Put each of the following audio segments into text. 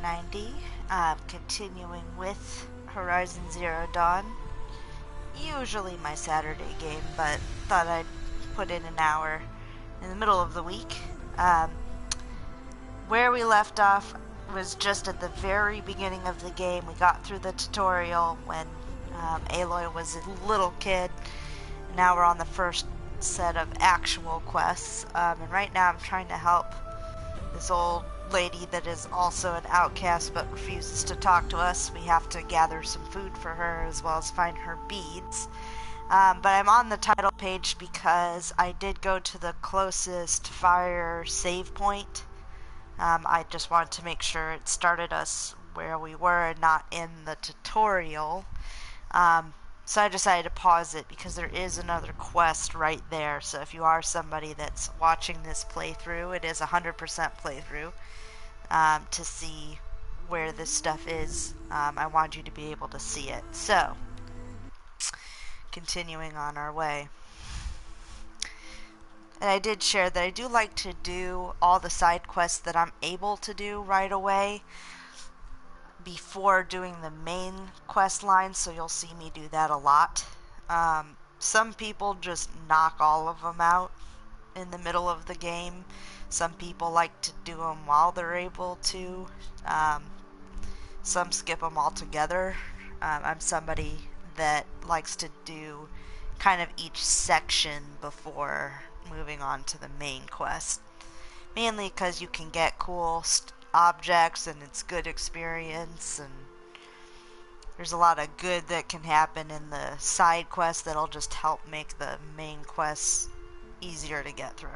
90, continuing with Horizon Zero Dawn. Usually my Saturday game, but thought I'd put in an hour in the middle of the week. Where we left off was just at the very beginning of the game. We got through the tutorial when Aloy was a little kid. Now we're on the first set of actual quests, and right now I'm trying to help this old lady that is also an outcast but refuses to talk to us. We have to gather some food for her as well as find her beads. But I'm on the title page because I did go to the closest fire save point. I just wanted to make sure it started us where we were and not in the tutorial. So I decided to pause it because there is another quest right there. So if you are somebody that's watching this playthrough, it is 100% playthrough, to see where this stuff is. I want you to be able to see it. So, continuing on our way. And I did share that I do like to do all the side quests that I'm able to do right away before doing the main quest line, so you'll see me do that a lot. Some people just knock all of them out in the middle of the game. Some people like to do them while they're able to. Some skip them altogether. I'm somebody that likes to do kind of each section before moving on to the main quest. Mainly because you can get cool objects and it's good experience, and there's a lot of good that can happen in the side quests that'll just help make the main quests easier to get through.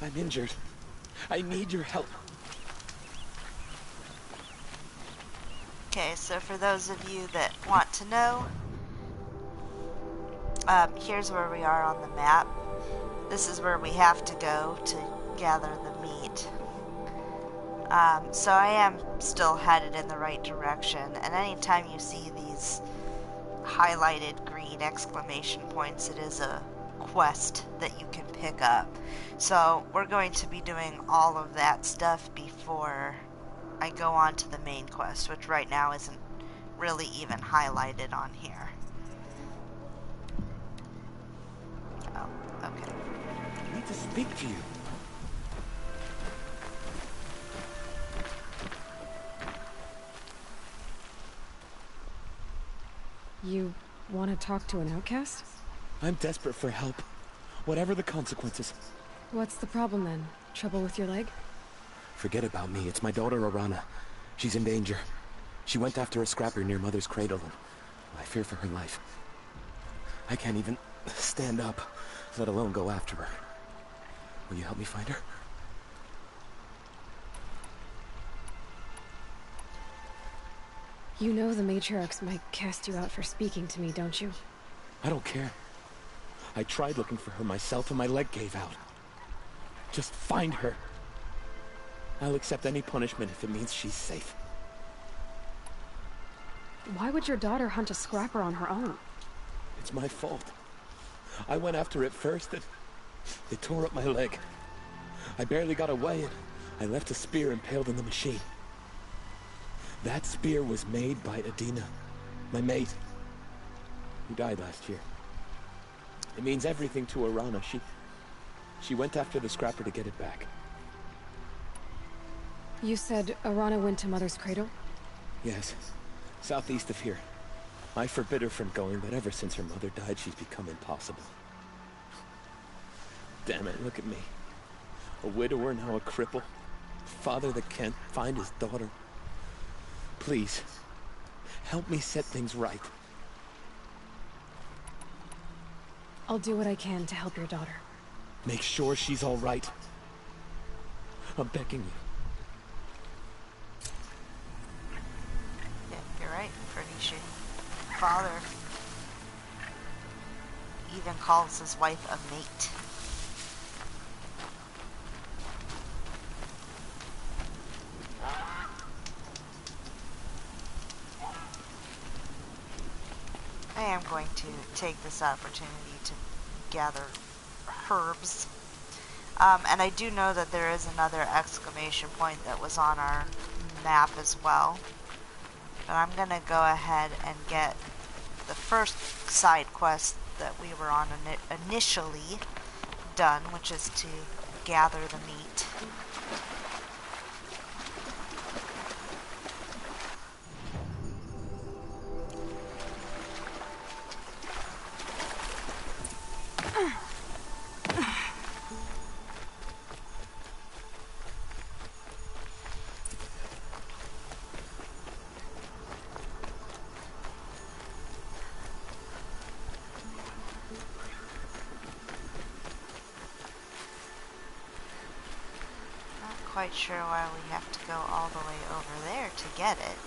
I'm injured. I need your help. Okay, so for those of you that want to know, here's where we are on the map. This is where we have to go to gather the meat. So I am still headed in the right direction, and anytime you see these highlighted green exclamation points, it is a quest that you can pick up. So we're going to be doing all of that stuff before I go on to the main quest, which right now isn't really even highlighted on here. Oh, okay. I need to speak to you. You want to talk to an outcast? I'm desperate for help. Whatever the consequences. What's the problem then? Trouble with your leg? Forget about me. It's my daughter, Arana. She's in danger. She went after a scrapper near Mother's cradle, and I fear for her life. I can't even stand up, let alone go after her. Will you help me find her? You know the matriarchs might cast you out for speaking to me, don't you? I don't care. I tried looking for her myself and my leg gave out. Just find her. I'll accept any punishment if it means she's safe. Why would your daughter hunt a scrapper on her own? It's my fault. I went after it first and it tore up my leg. I barely got away and I left a spear impaled in the machine. That spear was made by Adina, my mate, who died last year. It means everything to Arana. She went after the scrapper to get it back. You said Arana went to Mother's cradle? Yes, southeast of here. I forbid her from going, but ever since her mother died, she's become impossible. Damn it, look at me. A widower, now a cripple. A father that can't find his daughter. Please, help me set things right. I'll do what I can to help your daughter. Make sure she's all right. I'm begging you. Yeah, you're right. Pretty shitty father. even calls his wife a mate. I am going to take this opportunity to gather herbs. And I do know that there is another exclamation point that was on our map as well. But I'm going to go ahead and get the first side quest that we were on initially done, which is to gather the meat. Quite sure why we have to go all the way over there to get it.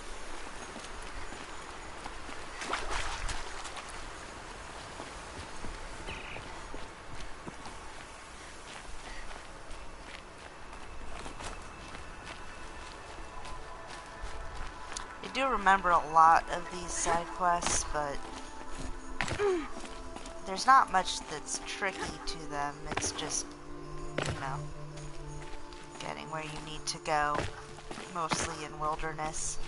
I do remember a lot of these side quests, but there's not much that's tricky to them. It's just, you know, getting where you need to go, mostly in wilderness.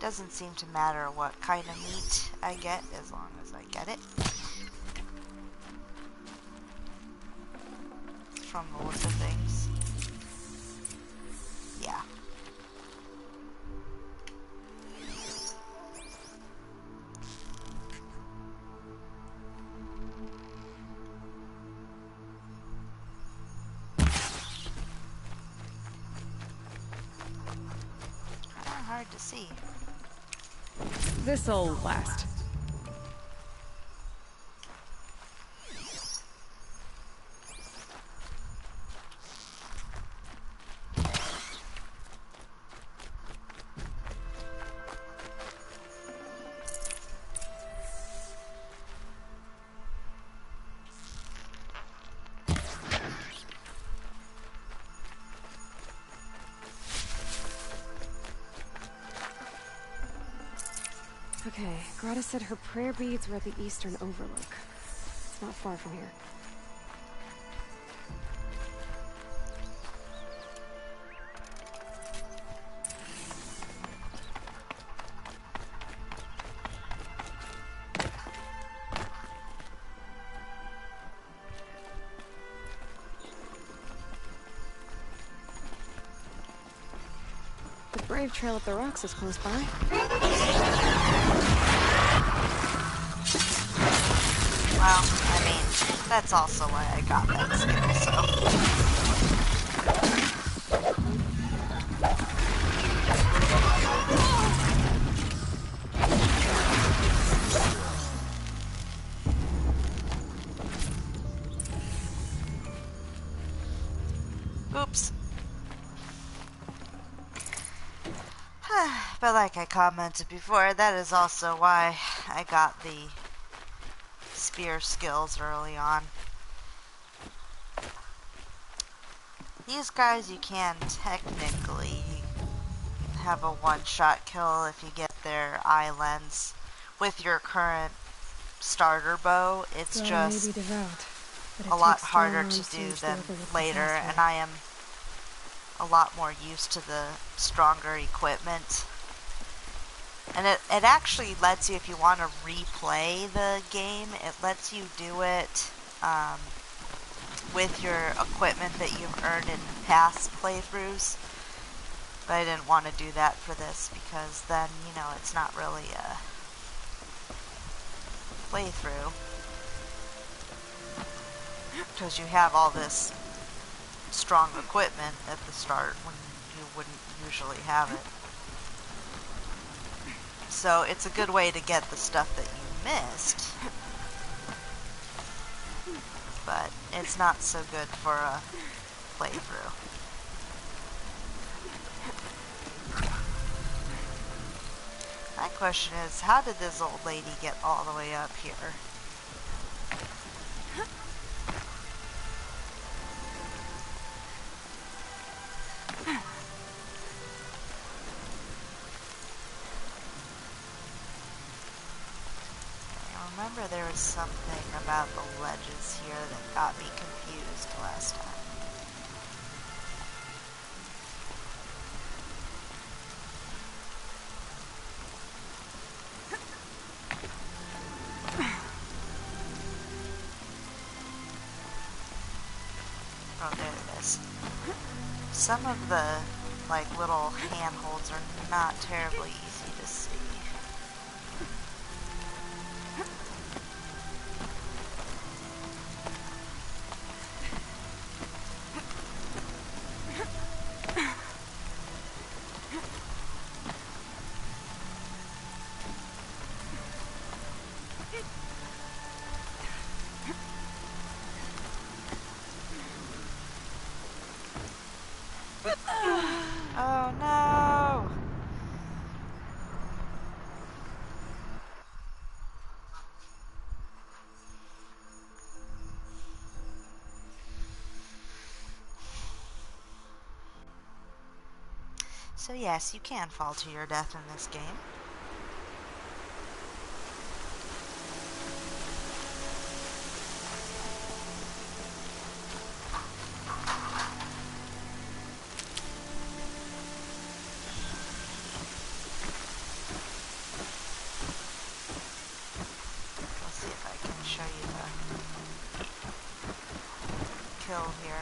Doesn't seem to matter what kind of meat I get as long as I get it. From the look of things. Yeah. Kind of hard to see. This'll last. Okay, Greta said her prayer beads were at the Eastern Overlook. It's not far from here. The Brave Trail up the rocks is close by. Well, I mean, that's also why I got that skill, so... Oops. But like I commented before, that is also why I got the spear skills early on. These guys you can technically have a one-shot kill if you get their eye lens with your current starter bow. It's just a lot harder to do than later, and I am a lot more used to the stronger equipment. And it actually lets you, if you want to replay the game, it lets you do it with your equipment that you've earned in past playthroughs. But I didn't want to do that for this because then, you know, it's not really a playthrough. because you have all this strong equipment at the start when you wouldn't usually have it. So it's a good way to get the stuff that you missed, but it's not so good for a playthrough. My question is, how did this old lady get all the way up here? I remember there was something about the ledges here that got me confused last time. Oh, there it is. Some of the, like, little handholds are not terribly easy to see. Oh no! So yes, you can fall to your death in this game. Kill here.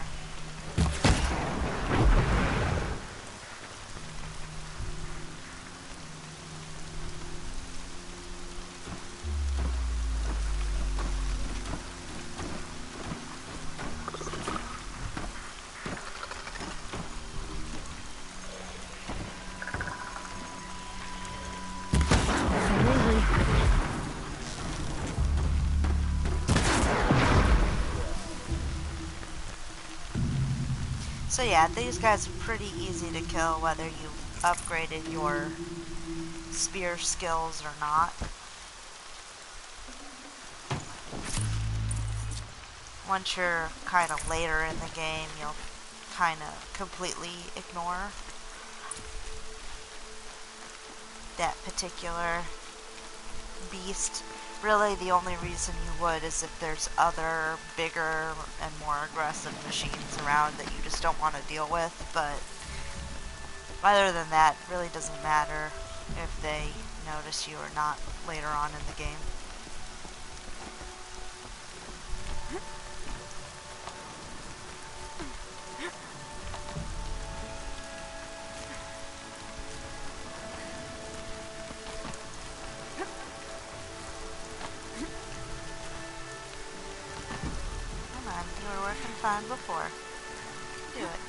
So yeah, these guys are pretty easy to kill whether you upgraded your spear skills or not. Once you're kind of later in the game, you'll kind of completely ignore that particular beast. Really, the only reason you would is if there's other bigger and more aggressive machines around that you just don't want to deal with, but other than that, it really doesn't matter if they notice you or not later on in the game. Fine before. Do it.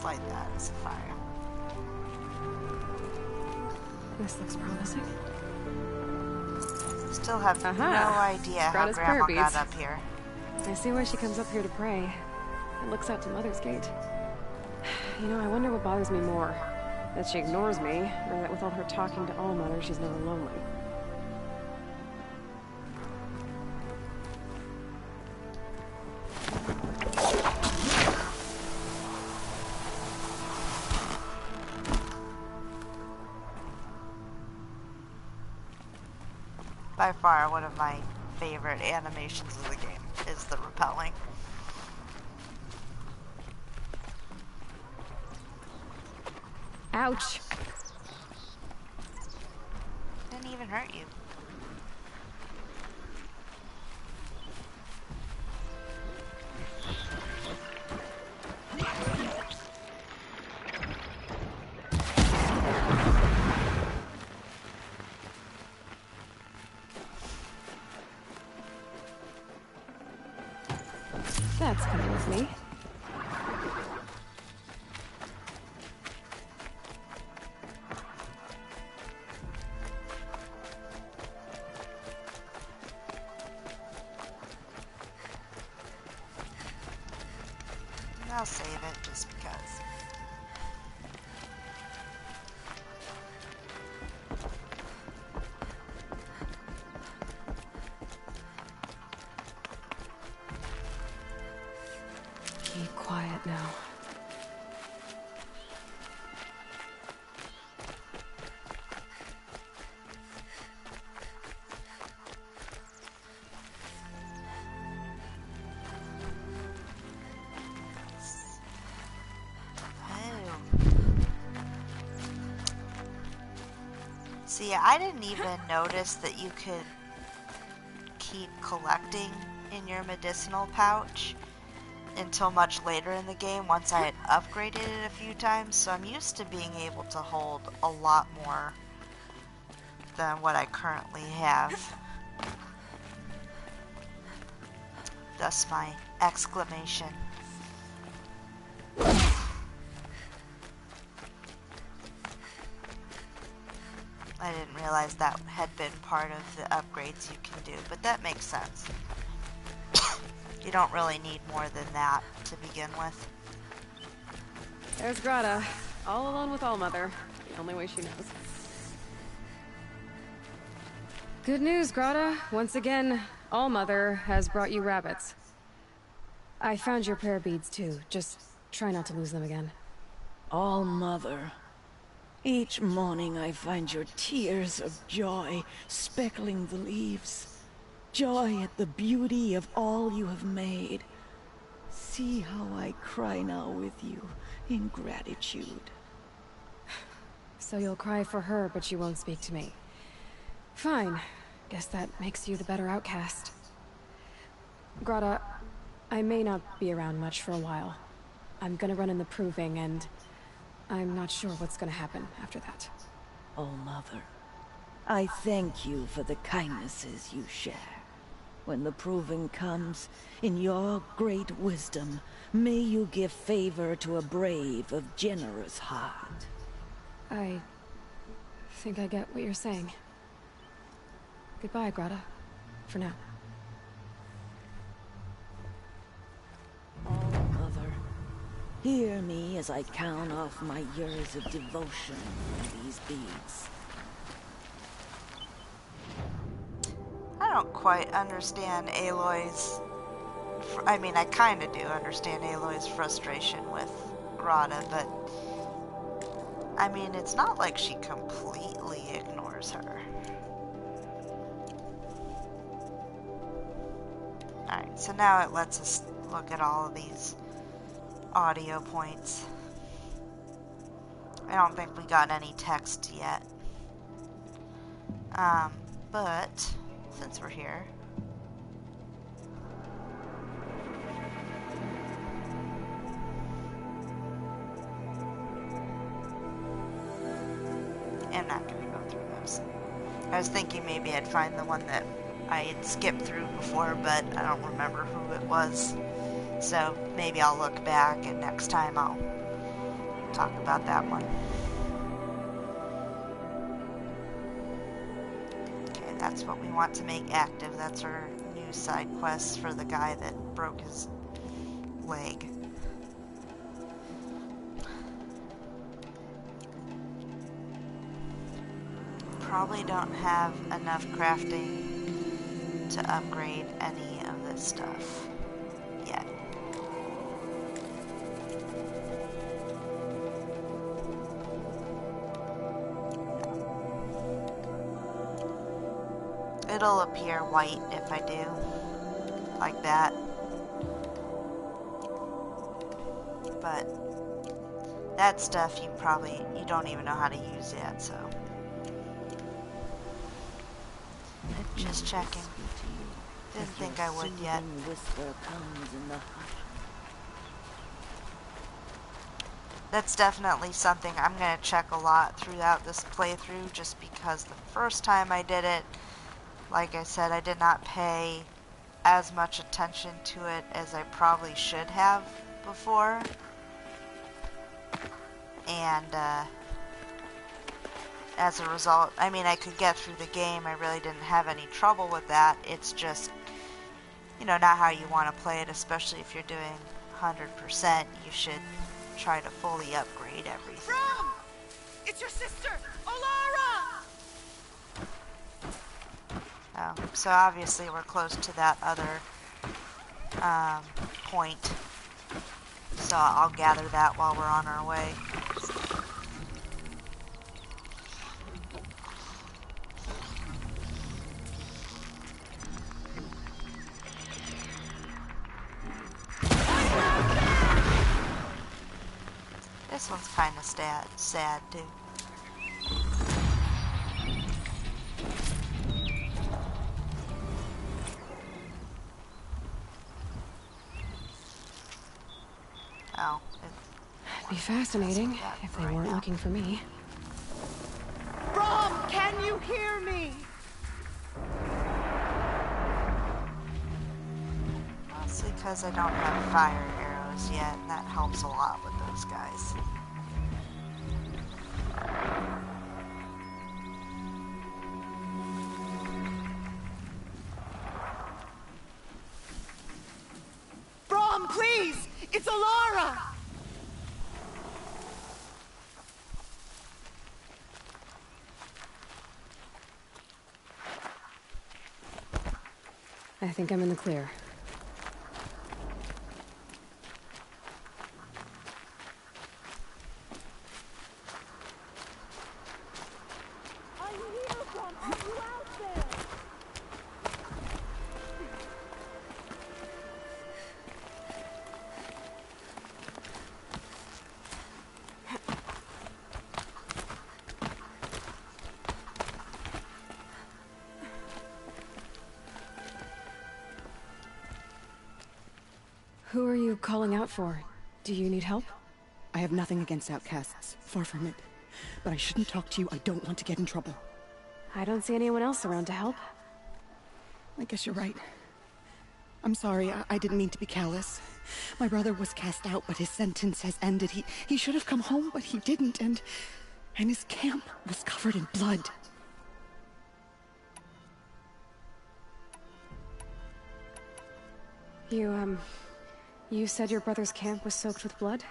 Like that as a fire. This looks promising. Still have no idea how Grandma got up here. I see why she comes up here to pray. It looks out to Mother's Gate. You know, I wonder what bothers me more. That she ignores me, or that with all her talking to Allmother, she's never lonely. By far, one of my favorite animations of the game is the rappelling. Ouch! Didn't even hurt you. That's coming with me. I'll save it just because. Keep quiet now. See, I didn't even notice that you could keep collecting in your medicinal pouch until much later in the game, once I had upgraded it a few times, so I'm used to being able to hold a lot more than what I currently have. Thus my exclamation. I didn't realize that had been part of the upgrades you can do, but that makes sense. You don't really need more than that to begin with. There's Grata, all alone with Allmother, the only way she knows. Good news, Grata. Once again, Allmother has brought you rabbits. I found your prayer beads too. Just try not to lose them again. Allmother. Each morning I find your tears of joy speckling the leaves. Joy at the beauty of all you have made. See how I cry now with you in gratitude. So you'll cry for her, but you won't speak to me. Fine. Guess that makes you the better outcast. Grata, I may not be around much for a while. I'm gonna run in the proving, and I'm not sure what's gonna happen after that. Allmother, I thank you for the kindnesses you share. When the proving comes, in your great wisdom, may you give favor to a brave of generous heart. I think I get what you're saying. Goodbye, Grata. For now. Allmother, hear me as I count off my years of devotion to these beads. I don't quite understand Aloy's... I mean, I kind of do understand Aloy's frustration with Grata, but... I mean, it's not like she completely ignores her. Alright, so now it lets us look at all of these audio points. I don't think we got any text yet. But... since we're here. I'm not going to go through those. I was thinking maybe I'd find the one that I had skipped through before, but I don't remember who it was. So maybe I'll look back and next time I'll talk about that one. That's what we want to make active. That's our new side quest for the guy that broke his leg. probably don't have enough crafting to upgrade any of this stuff yet. It'll appear white if I do, like that. But that stuff you don't even know how to use yet, so. Just checking. Didn't think I would yet. That's definitely something I'm going to check a lot throughout this playthrough, just because the first time I did it, like I said, I did not pay as much attention to it as I probably should have before. And as a result, I mean, I could get through the game. I really didn't have any trouble with that. It's just, you know, not how you want to play it, especially if you're doing 100%. You should try to fully upgrade everything. Brom! It's your sister, Olara! Oh, so obviously we're close to that other point. So I'll gather that while we're on our way. This one's kind of sad too. Oh, It'd be fascinating if they weren't looking for me. Brom, can you hear me? mostly because I don't have fire arrows yet, and that helps a lot with those guys. Brom, please! It's Olara! I think I'm in the clear. I'm here, Brom! Are you out there? Who are you calling out for? Do you need help? I have nothing against outcasts. Far from it. But I shouldn't talk to you. I don't want to get in trouble. I don't see anyone else around to help. I guess you're right. I'm sorry. I didn't mean to be callous. My brother was cast out, but his sentence has ended. He should have come home, but he didn't, and his camp was covered in blood. You said your brother's camp was soaked with blood?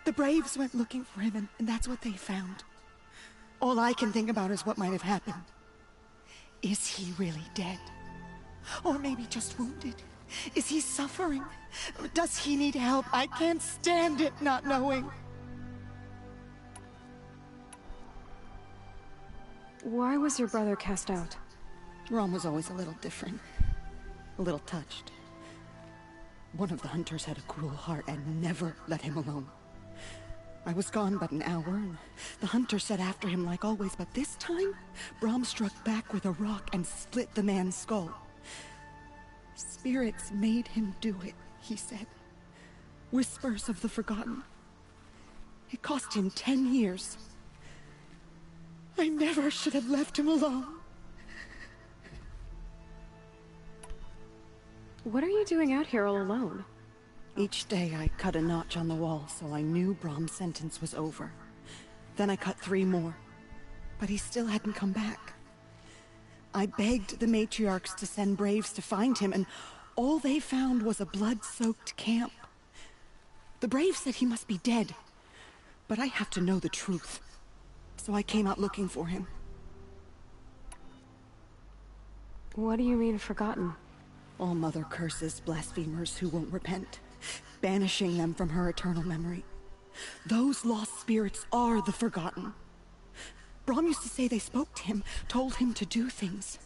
The Braves went looking for him, and that's what they found. All I can think about is what might have happened. Is he really dead? Or maybe just wounded? Is he suffering? Does he need help? I can't stand it not knowing. Why was your brother cast out? Rom was always a little different. A little touched. One of the hunters had a cruel heart and never let him alone. I was gone but an hour, and the hunter set after him like always, but this time, Brom struck back with a rock and split the man's skull. Spirits made him do it, he said. Whispers of the forgotten. It cost him 10 years. I never should have left him alone. What are you doing out here all alone? Each day I cut a notch on the wall, so I knew Brom's sentence was over. Then I cut 3 more, but he still hadn't come back. I begged the matriarchs to send Braves to find him, and all they found was a blood-soaked camp. The Braves said he must be dead, but I have to know the truth. So I came out looking for him. What do you mean, forgotten? All Mother curses blasphemers who won't repent, banishing them from her eternal memory. Those lost spirits are the forgotten. Brom used to say they spoke to him, told him to do things.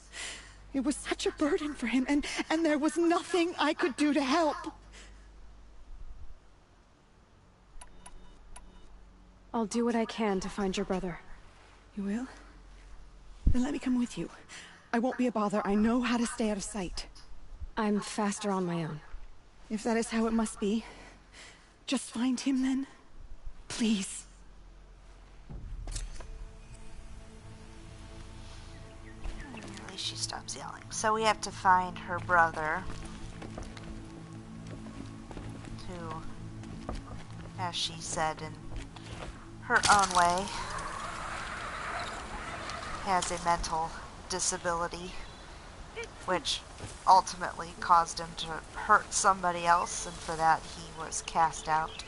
It was such a burden for him, and there was nothing I could do to help. I'll do what I can to find your brother. You will? Then let me come with you. I won't be a bother. I know how to stay out of sight. I'm faster on my own. If that is how it must be, just find him then. Please. At least she stops yelling. So we have to find her brother, who, as she said in her own way, has a mental disability, which ultimately caused him to hurt somebody else, and for that he was cast out.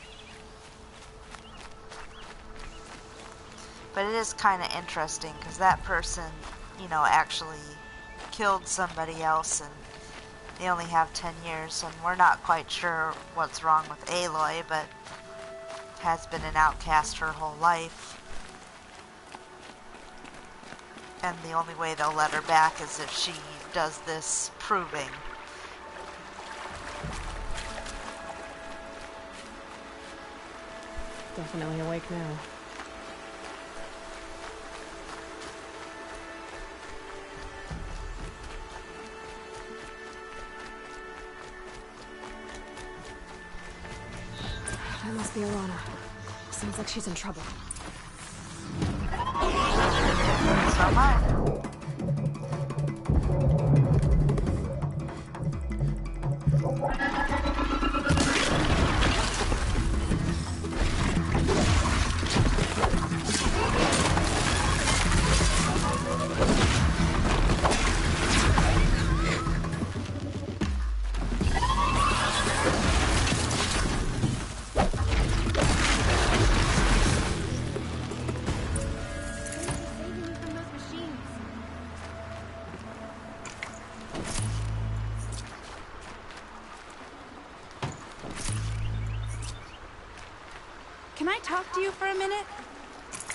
But it is kind of interesting, because that person, you know, actually killed somebody else, and they only have 10 years, and we're not quite sure what's wrong with Aloy, but has been an outcast her whole life. And the only way they'll let her back is if she does this proving. Definitely awake now. That must be Arana. Sounds like she's in trouble. So am I. Can I talk to you for a minute?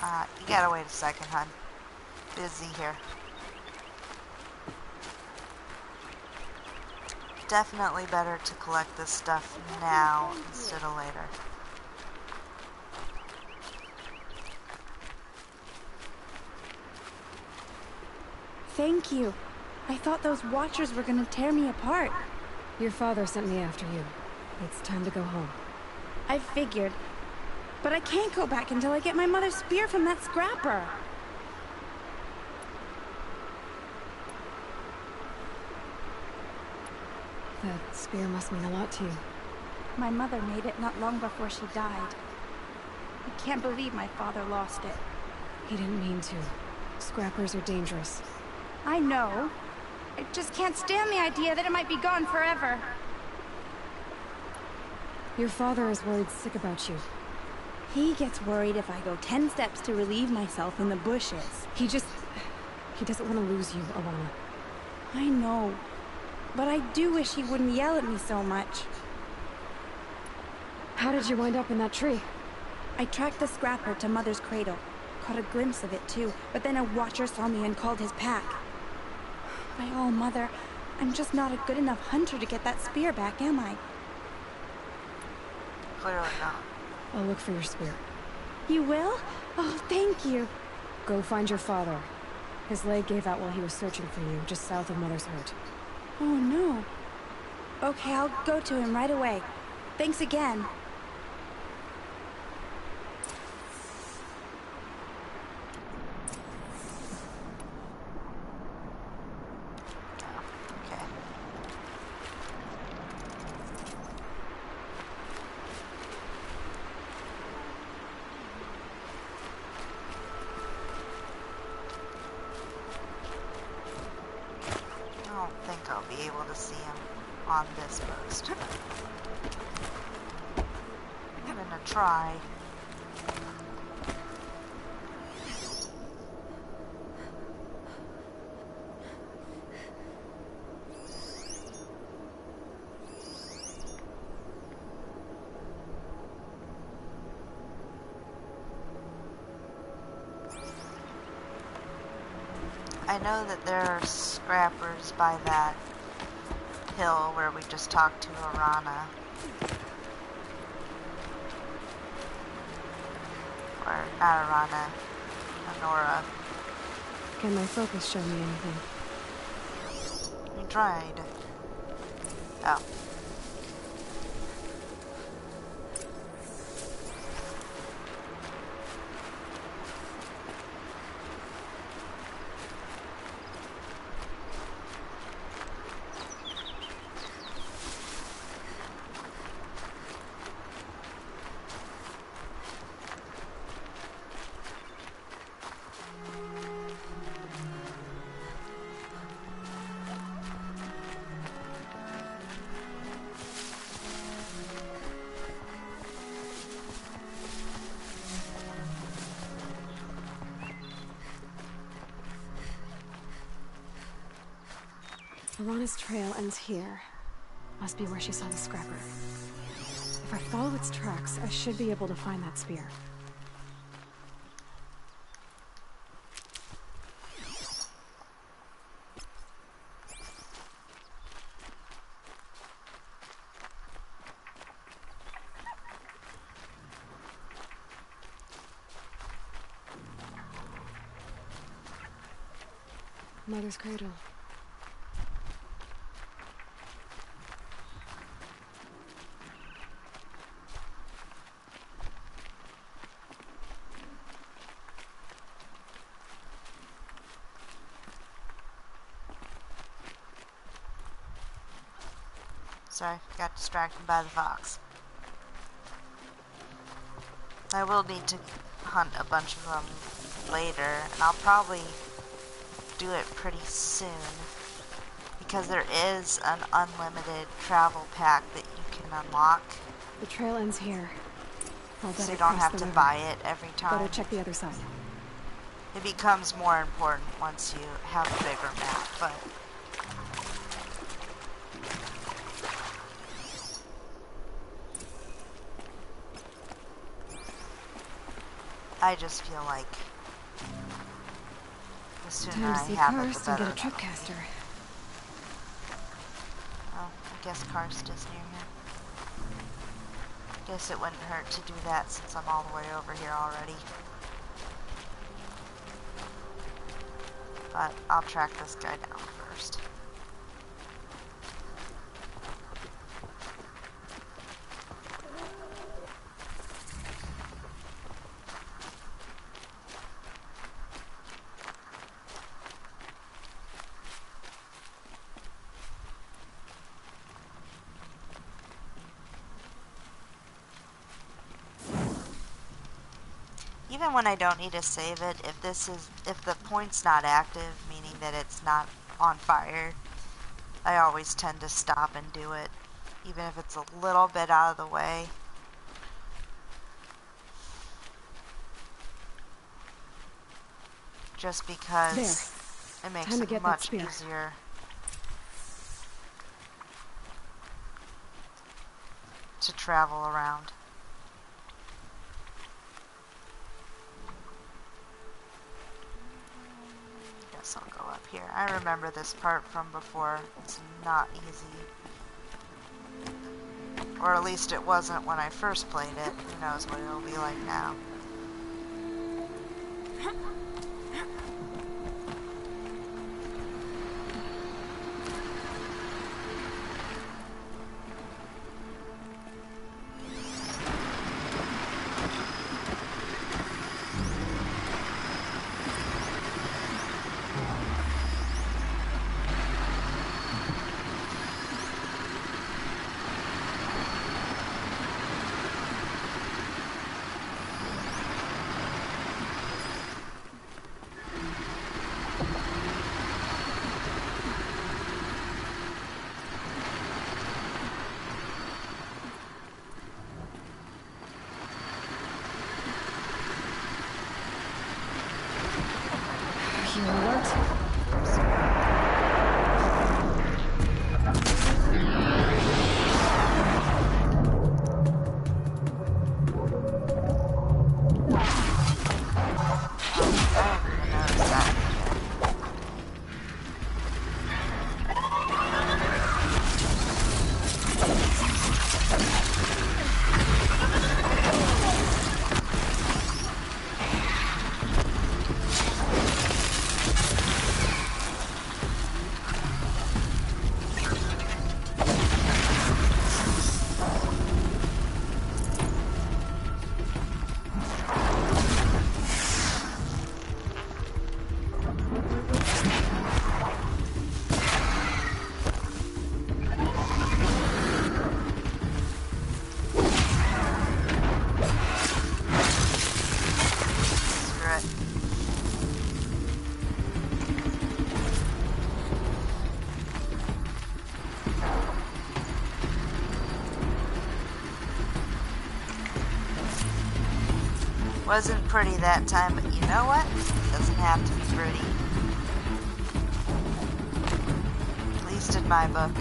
You gotta wait a second, hon. Busy here. Definitely better to collect this stuff now instead of later. Thank you. I thought those Watchers were gonna tear me apart. Your father sent me after you. It's time to go home. I figured. But I can't go back until I get my mother's spear from that scrapper. That spear must mean a lot to you. My mother made it not long before she died. I can't believe my father lost it. He didn't mean to. Scrappers are dangerous. I know. I just can't stand the idea that it might be gone forever. Your father is worried sick about you. He gets worried if I go 10 steps to relieve myself in the bushes. He doesn't want to lose you, Alana. I know. But I do wish he wouldn't yell at me so much. How did you wind up in that tree? I tracked the scrapper to Mother's cradle. Caught a glimpse of it too, but then a Watcher saw me and called his pack. My oh, Mother, I'm just not a good enough hunter to get that spear back, am I? Clearly not. I'll look for your spear. You will? Oh, thank you. Go find your father. His leg gave out while he was searching for you, just south of Mother's Hurt. Oh, no. Okay, I'll go to him right away. Thanks again. Okay. I don't think I'll be able to see him on this post. I'm gonna try. I know that there are scrappers by that hill where we just talked to Arana. Or not Arana, Honora. Can my focus show me anything? We tried. Oh. Arana's trail ends here. Must be where she saw the scrapper. If I follow its tracks, I should be able to find that spear. Mother's cradle. Sorry, got distracted by the fox. I will need to hunt a bunch of them later, and I'll probably do it pretty soon, because there is an unlimited travel pack that you can unlock. The trail ends here. I'll So better you don't cross have the to river. buy it every time. Better check the other side. It becomes more important once you have a bigger map, but I just feel like the sooner Time to I see have it, Karst the and better. get a tripcaster. Oh, I guess Karst is near here. Guess it wouldn't hurt to do that since I'm all the way over here already. But I'll track this guy down first. Even when I don't need to save it, if the point's not active, meaning that it's not on fire, I always tend to stop and do it, even if it's a little bit out of the way. Just because it makes Time to it get that much spear. easier to travel around. Guess I'll go up here. I remember this part from before. It's not easy. Or at least it wasn't when I first played it. Who knows what it'll be like now. Wasn't pretty that time, but you know what? Doesn't have to be pretty. At least in my book.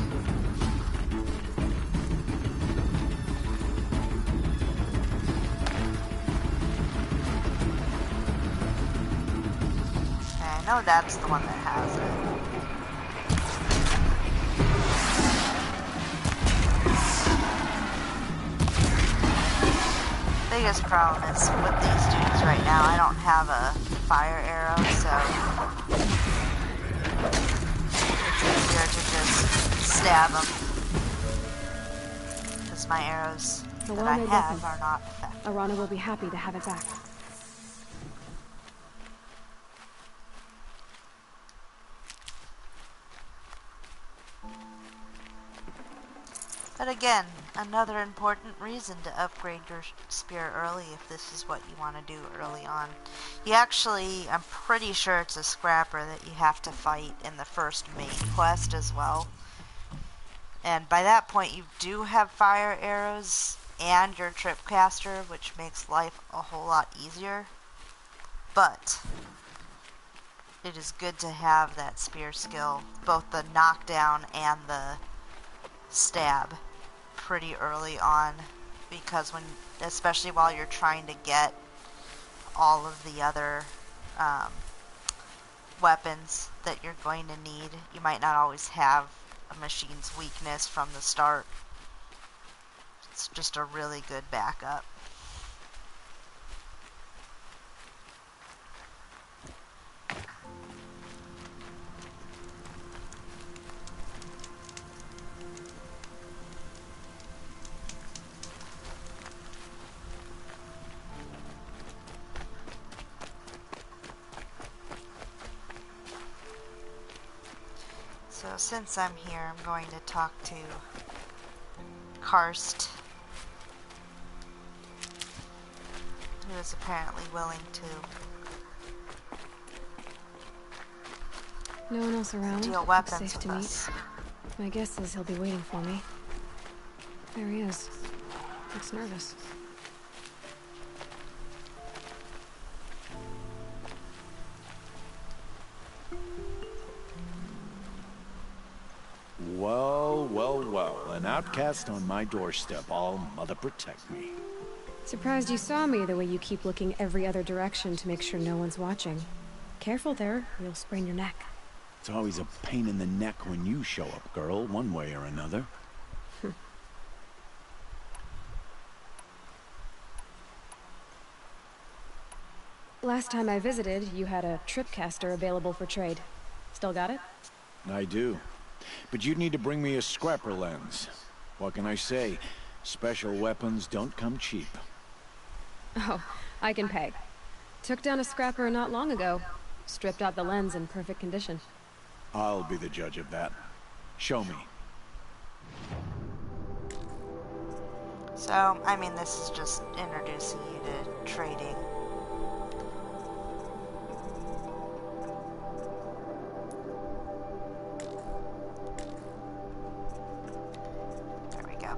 Okay, I know that's the one that has it. Biggest problem is with these dudes right now, I don't have a fire arrow, so it's easier to just stab them. Because my arrows that I have are not effective. Arana will be happy to have it back. But again, another important reason to upgrade your spear early if this is what you want to do early on. You actually, I'm pretty sure it's a scrapper that you have to fight in the first main quest as well. And by that point you do have fire arrows and your tripcaster, which makes life a whole lot easier. But it is good to have that spear skill, both the knockdown and the stab, pretty early on, because when, especially while you're trying to get all of the other weapons that you're going to need, you might not always have a machine's weakness from the start. It's just a really good backup. So since I'm here, I'm going to talk to Karst, who is apparently willing to No one else around. deal weapons Safe with to meet. us. My guess is he'll be waiting for me. There he is. Looks nervous. Well, well, well. An outcast on my doorstep. All mother protect me. Surprised you saw me the way you keep looking every other direction to make sure no one's watching. Careful there, or you'll sprain your neck. It's always a pain in the neck when you show up, girl, one way or another. Last time I visited, you had a tripcaster available for trade. Still got it? I do. But you'd need to bring me a scrapper lens. What can I say? Special weapons don't come cheap. Oh, I can pay. Took down a scrapper not long ago. Stripped out the lens in perfect condition. I'll be the judge of that. Show me. So, I mean, this is just introducing you to trading. There we go.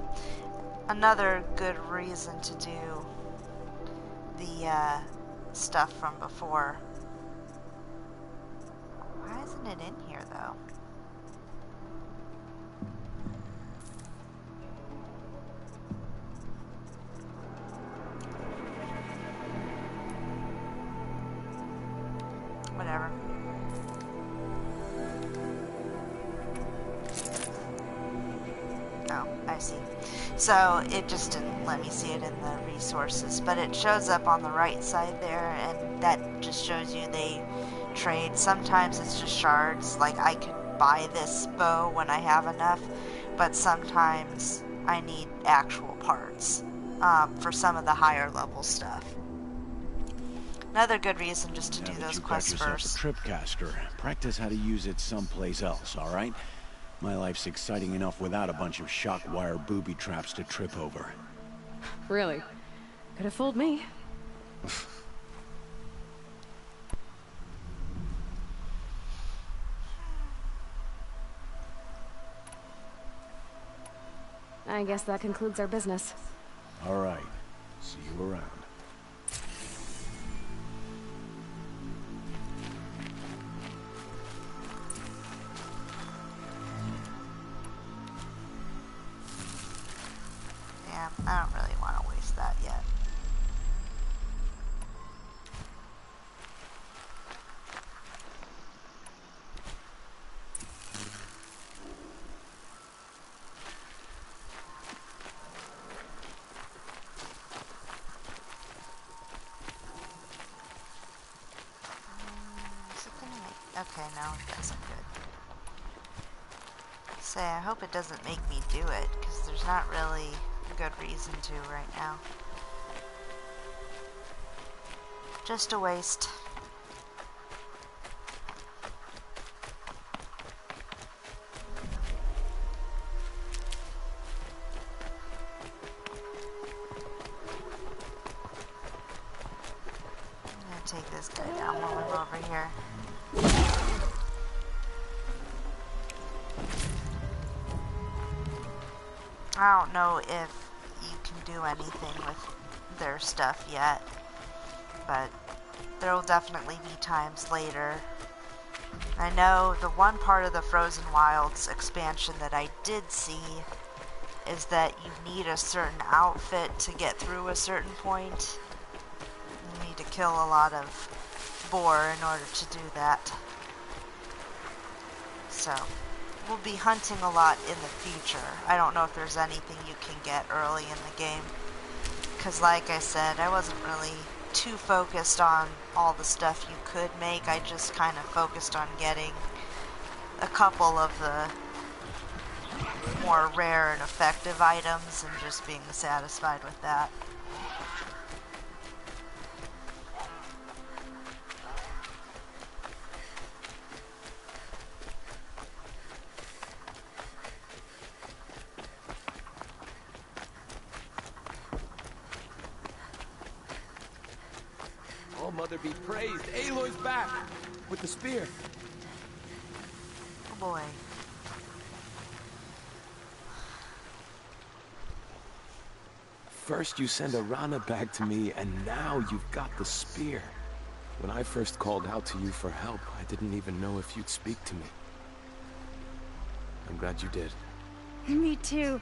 Another good reason to do the stuff from before. Why isn't it in here, though? Whatever. Oh, I see. So it just didn't let me see it in the resources, but it shows up on the right side there, and that just shows you they trade. Sometimes it's just shards, like I could buy this bow when I have enough, but sometimes I need actual parts for some of the higher level stuff. Another good reason just to do those quests first. Now that you got yourself a tripcaster, practice how to use it someplace else, all right? My life's exciting enough without a bunch of shock wire booby traps to trip over. Really? Could have fooled me. I guess that concludes our business. All right. See you around. Okay, no, I guess I'm good. Say, I hope it doesn't make me do it, because there's not really a good reason to right now. Just a waste. I'm gonna take this guy down while I'm over here. I don't know if you can do anything with their stuff yet, but there will definitely be times later. I know the one part of the Frozen Wilds expansion that I did see is that you need a certain outfit to get through a certain point. You need to kill a lot of boar in order to do that. So we'll be hunting a lot in the future. I don't know if there's anything you can get early in the game, because like I said, I wasn't really too focused on all the stuff you could make. I just kind of focused on getting a couple of the more rare and effective items and just being satisfied with that. All Mother be praised. Aloy's back with the spear. Oh boy. First you send Arana back to me, and now you've got the spear. When I first called out to you for help, I didn't even know if you'd speak to me. I'm glad you did. Me too.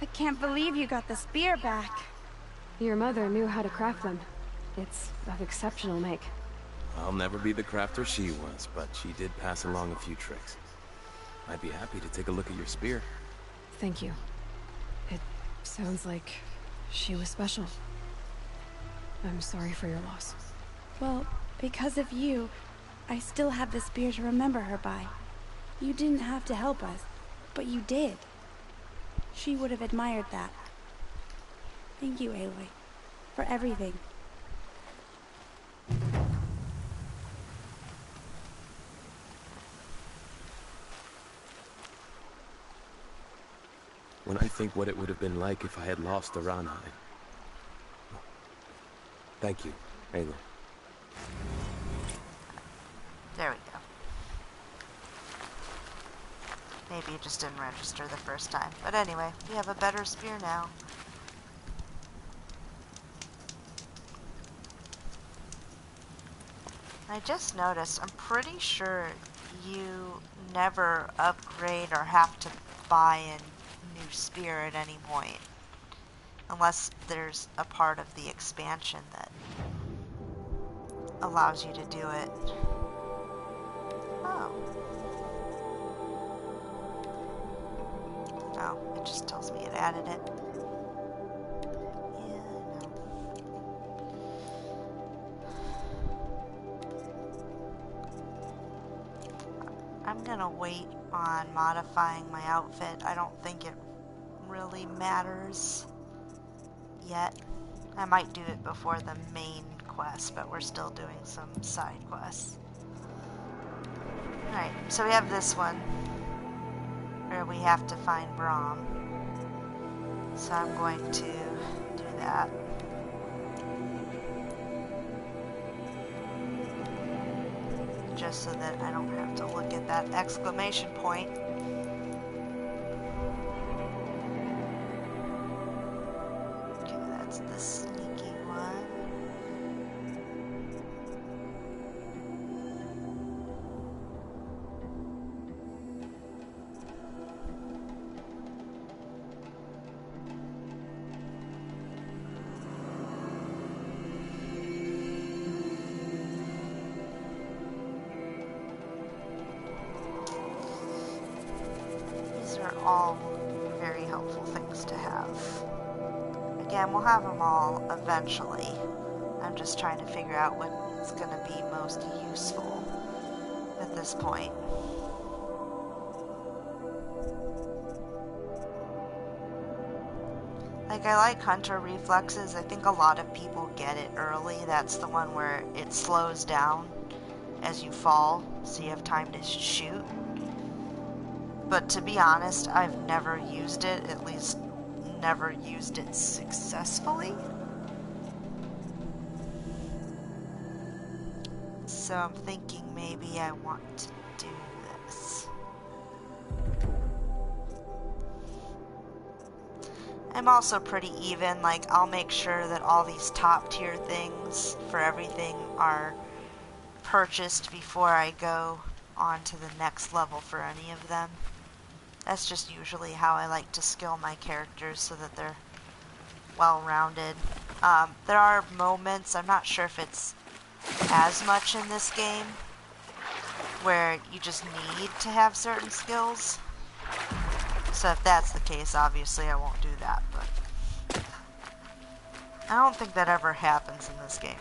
I can't believe you got the spear back. Your mother knew how to craft them. It's of exceptional make. I'll never be the crafter she was, but she did pass along a few tricks. I'd be happy to take a look at your spear. Thank you. It sounds like she was special. I'm sorry for your loss. Well, because of you, I still have the spear to remember her by. You didn't have to help us, but you did. She would have admired that. Thank you, Aloy, for everything. When I think what it would have been like if I had lost Arana, thank you, Aloy. There we go. Maybe it just didn't register the first time. But anyway, we have a better spear now. I just noticed, I'm pretty sure you never upgrade or have to buy a new spear at any point. Unless there's a part of the expansion that allows you to do it. Oh. Oh, it just tells me it added it. Yeah, no. I'm gonna wait on modifying my outfit. I don't think it really matters yet. I might do it before the main quest, but we're still doing some side quests. Alright, so we have this one where we have to find Braum. So I'm going to do that. Just so that I don't have to look at that exclamation point. Okay, that's the sneaky one. All very helpful things to have. Again, we'll have them all eventually. I'm just trying to figure out what's going to be most useful. at this point. Like, I like Hunter Reflexes. I think a lot of people get it early. That's the one where it slows down as you fall, so you have time to shoot. But to be honest, I've never used it, at least never used it successfully. So I'm thinking maybe I want to do this. I'm also pretty even, like I'll make sure that all these top tier things for everything are purchased before I go on to the next level for any of them. That's just usually how I like to skill my characters so that they're well-rounded. There are moments, I'm not sure if it's as much in this game, where you just need to have certain skills. So if that's the case, obviously I won't do that, but I don't think that ever happens in this game.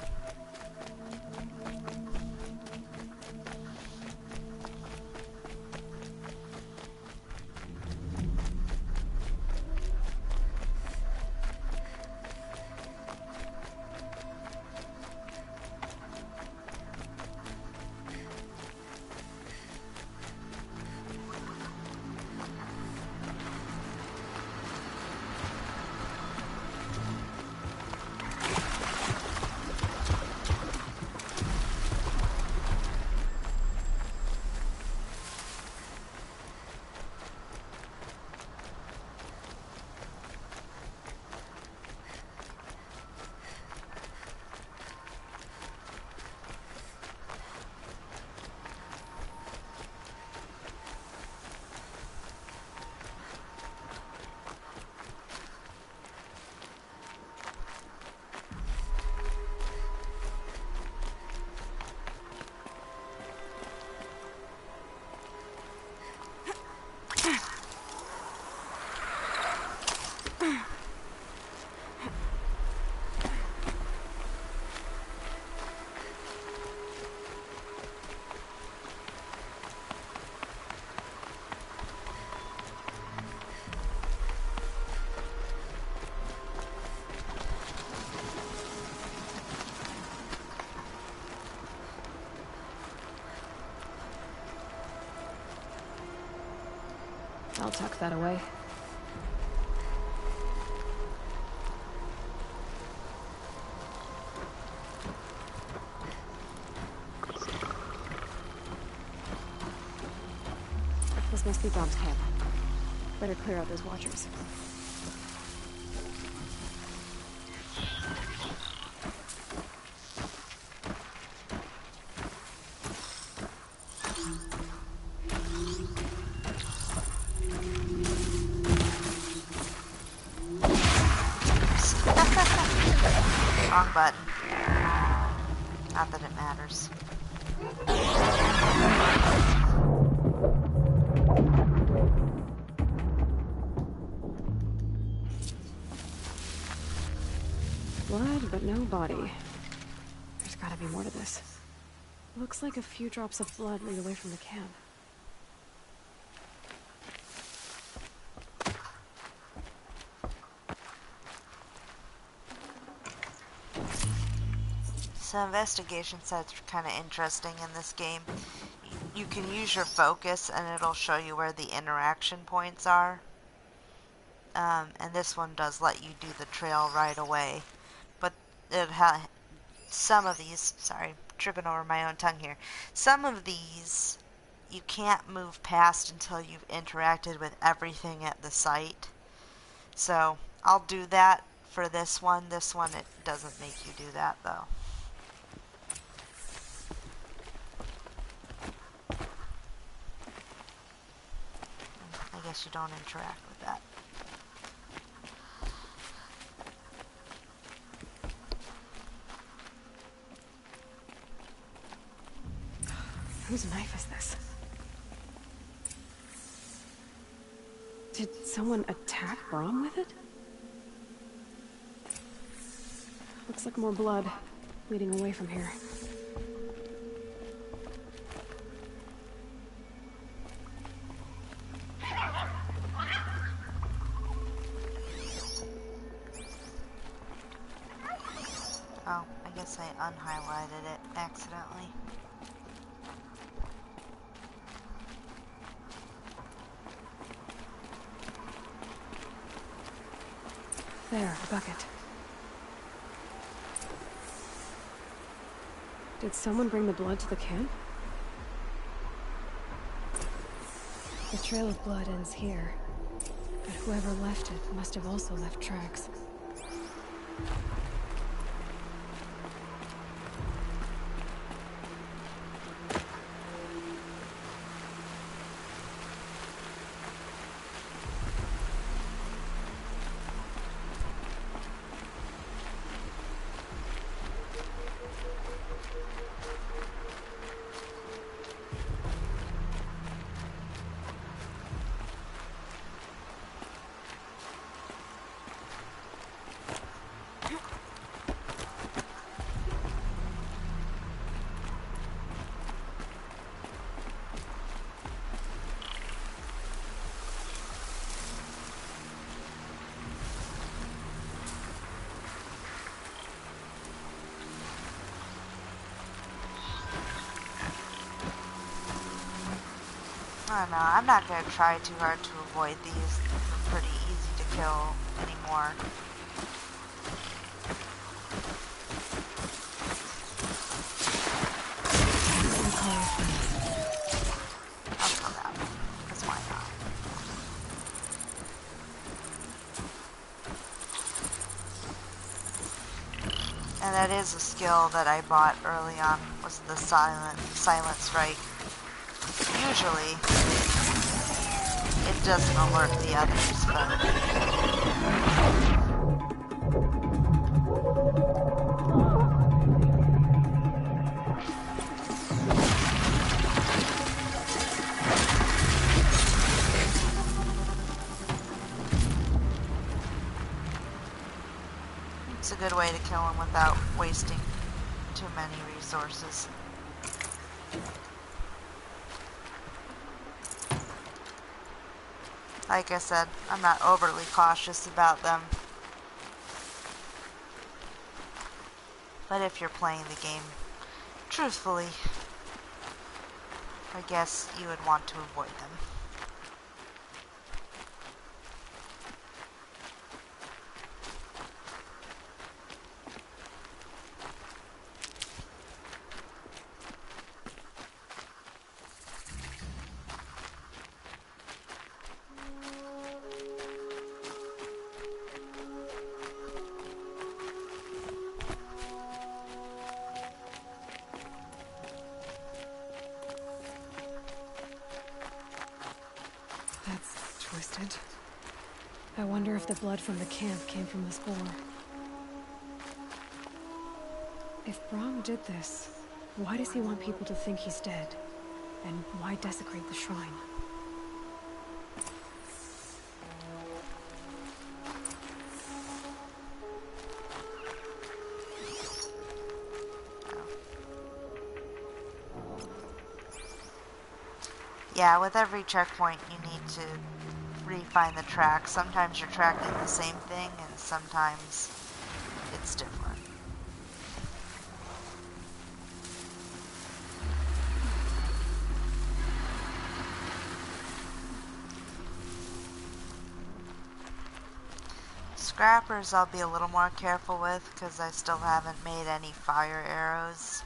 I'll tuck that away. This must be Brom's camp. Better clear out those watchers. Wrong button. Not that it matters. Blood, but no body. There's gotta be more to this. Looks like a few drops of blood lead away from the camp. So investigation sets are kind of interesting in this game. You can use your focus and it'll show you where the interaction points are. And this one does let you do the trail right away. But it some of these, sorry, tripping over my own tongue here. Some of these you can't move past until you've interacted with everything at the site. So I'll do that for this one. This one, it doesn't make you do that though. I guess you don't interact with that. Whose knife is this? Did someone attack Brom with it? Looks like more blood leading away from here. unless I unhighlighted it accidentally. There, a bucket. Did someone bring the blood to the camp? The trail of blood ends here, but whoever left it must have also left tracks. I don't know, I'm not going to try too hard to avoid these. They're pretty easy to kill anymore. I'll kill that one, because why not? And that is a skill that I bought early on, was the silent strike. Usually, it doesn't alert the others, it's a good way to kill them without wasting too many resources. Like I said, I'm not overly cautious about them. But if you're playing the game truthfully, I guess you would want to avoid them. I wonder if the blood from the camp came from the spore. If Braum did this, why does he want people to think he's dead? And why desecrate the shrine? Yeah, with every checkpoint you need to re-find the track. Sometimes you're tracking the same thing and sometimes it's different. Scrappers I'll be a little more careful with because I still haven't made any fire arrows.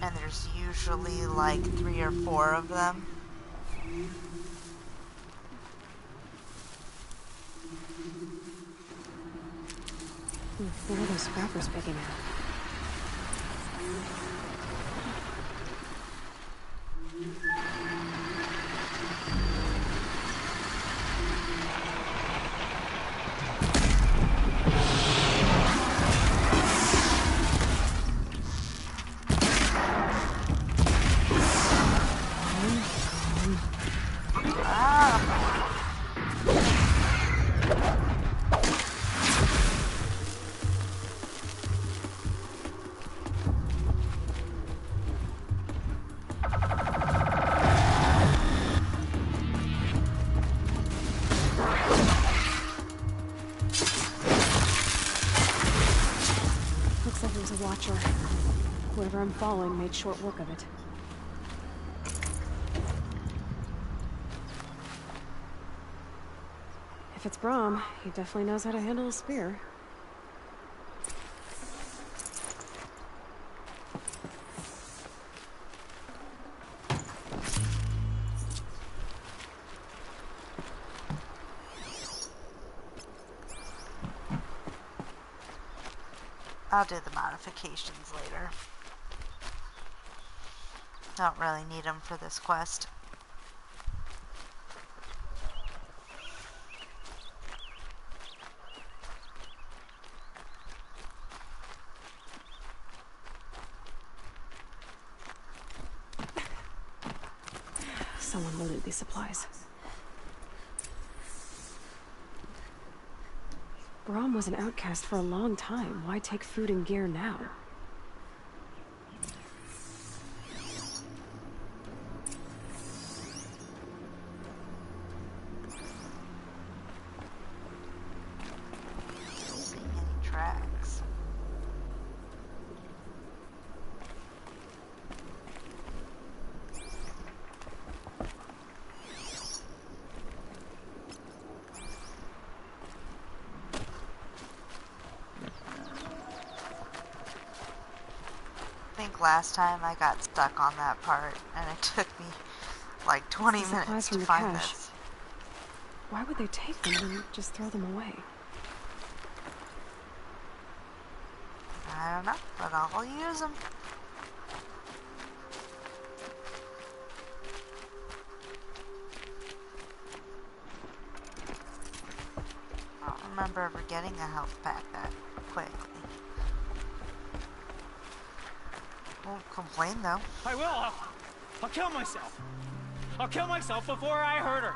And there's usually like 3 or 4 of them. What are those scrappers picking at? Watcher. Whoever I'm following made short work of it. If it's Braum, he definitely knows how to handle a spear. I'll do the modifications later. Don't really need them for this quest. Someone will loot these supplies. Braum was an outcast for a long time. Why take food and gear now? Seeing any tracks. I think last time I got stuck on that part and it took me like 20 Supplies minutes from to the find cache. this. Why would they take them and just throw them away? I don't know, but I'll use them. I don't remember ever getting a health pack that quickly. Won't complain though. I will. I'll kill myself. I'll kill myself before I hurt her.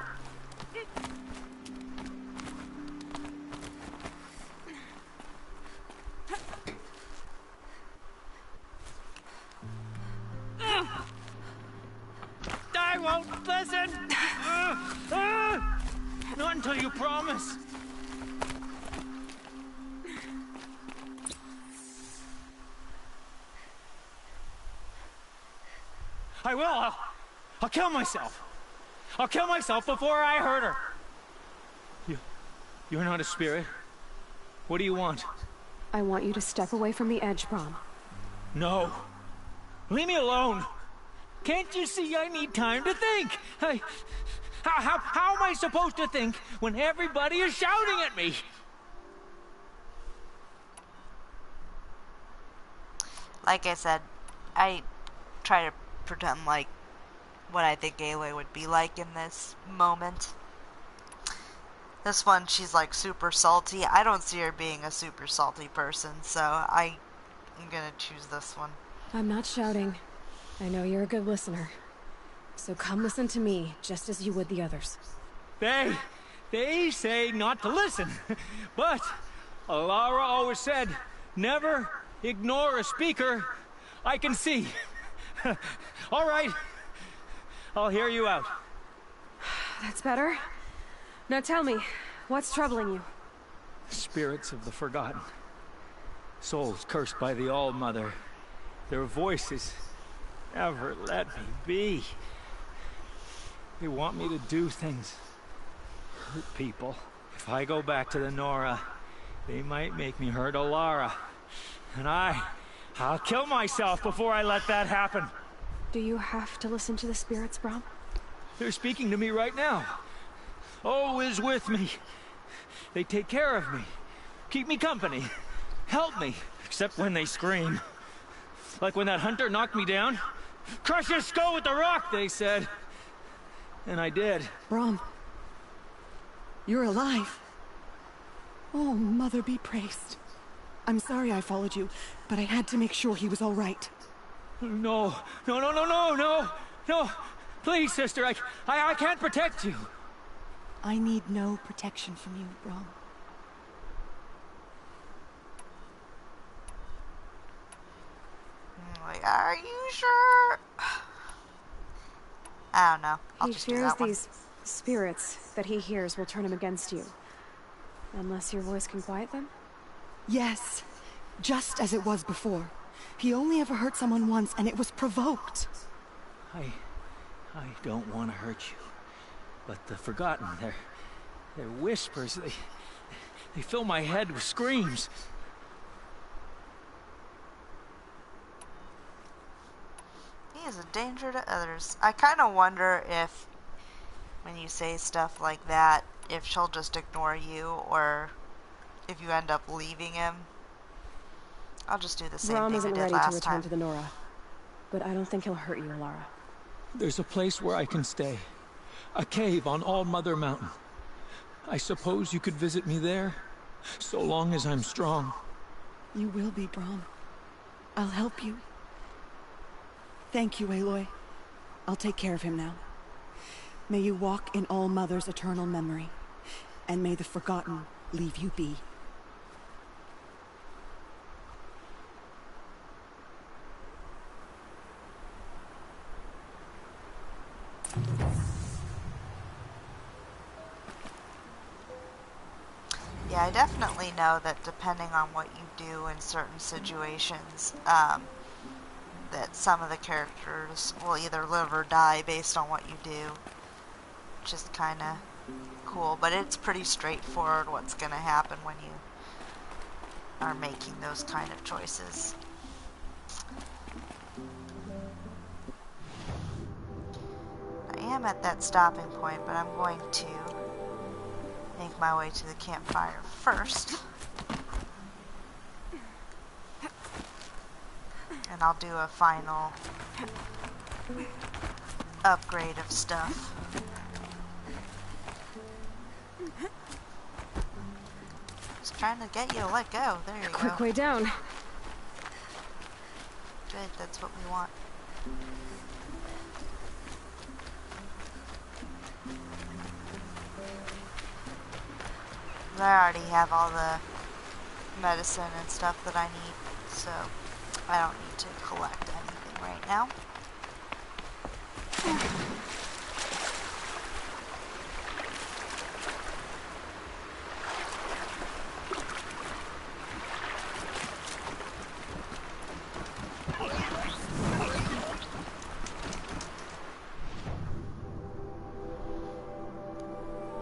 I won't listen. Not until you promise. I will. I'll kill myself. I'll kill myself before I hurt her. You're not a spirit. What do you want? I want you to step away from the edge, Braum. No. Leave me alone. Can't you see I need time to think? How am I supposed to think when everybody is shouting at me? Like I said, I try to pretend like what I think Aloy would be like in this moment. This one, she's like super salty. I don't see her being a super salty person, so I'm gonna choose this one. I'm not shouting. I know you're a good listener. So come listen to me, just as you would the others. They say not to listen. But Alara always said, never ignore a speaker I can see. All right. I'll hear you out. That's better. Now tell me, what's troubling you? Spirits of the forgotten. Souls cursed by the All-Mother. Their voices never let me be. They want me to do things. Hurt people. If I go back to the Nora, they might make me hurt Alara. And I'll kill myself before I let that happen. Do you have to listen to the spirits, Braum? They're speaking to me right now. Oh is with me. They take care of me. Keep me company. Help me. Except when they scream. Like when that hunter knocked me down. Crush his skull with the rock, they said. And I did. Braum. You're alive. Oh, Mother be praised. I'm sorry I followed you, but I had to make sure he was all right. No. Please, sister, I can't protect you. I need no protection from you, Braum. Like, are you sure? I don't know. I'll He just do fears that one. these spirits that he hears will turn him against you. Unless your voice can quiet them? Yes, just as it was before. He only ever hurt someone once, and it was provoked. I don't want to hurt you. But the Forgotten, their whispers, they fill my head with screams. He is a danger to others. I kind of wonder if, when you say stuff like that, if she'll just ignore you, or if you end up leaving him. I'll just do the same Brom thing I isn't did ready to last return time. to the Nora, but I don't think he'll hurt you, Alara. There's a place where I can stay. A cave on All Mother Mountain. I suppose you could visit me there, so long as I'm strong. You will be, Brom. I'll help you. Thank you, Aloy. I'll take care of him now. May you walk in All Mother's eternal memory, and may the Forgotten leave you be. Yeah, I definitely know that depending on what you do in certain situations, that some of the characters will either live or die based on what you do, which is kind of cool, but it's pretty straightforward what's going to happen when you are making those kind of choices. I am at that stopping point, but I'm going to make my way to the campfire first. And I'll do a final upgrade of stuff. Just trying to get you to let go. There you go. Quick way down. Good, that's what we want. I already have all the medicine and stuff that I need, so I don't need to collect anything right now.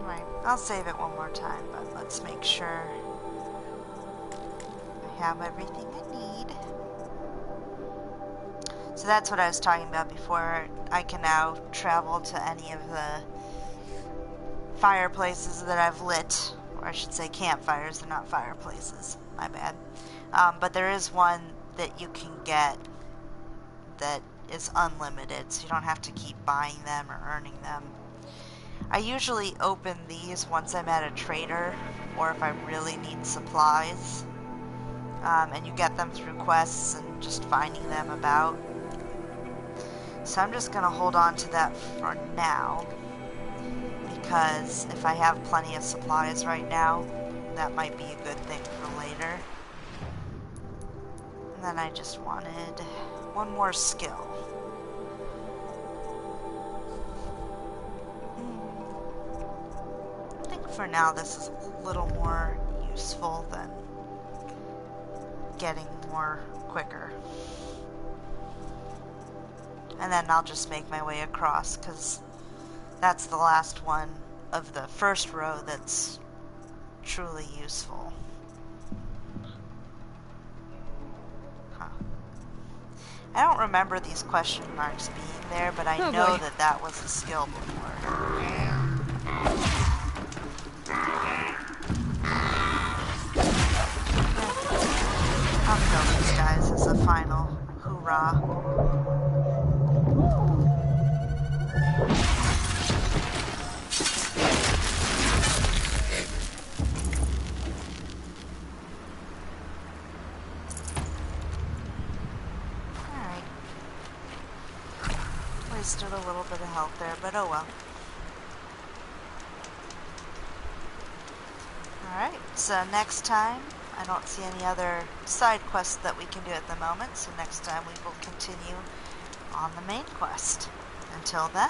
Right, I'll save it one more time, but let's make sure I have everything I need. So that's what I was talking about before. I can now travel to any of the fireplaces that I've lit, or I should say campfires, they're not fireplaces, my bad. But there is one that you can get that is unlimited, so you don't have to keep buying them or earning them. I usually open these once I'm at a trader, or if I really need supplies, and you get them through quests and just finding them about. So I'm just going to hold on to that for now, because if I have plenty of supplies right now, that might be a good thing for later. And then I just wanted one more skill. I think for now this is a little more useful than getting more quicker. And then I'll just make my way across, because that's the last one of the first row that's truly useful. Huh. I don't remember these question marks being there, but I know that that was a skill before. I'll kill these guys as a final hoorah. Wasted a little bit of health there, but oh well. Alright, so next time, I don't see any other side quests that we can do at the moment, so next time we will continue on the main quest. Until then,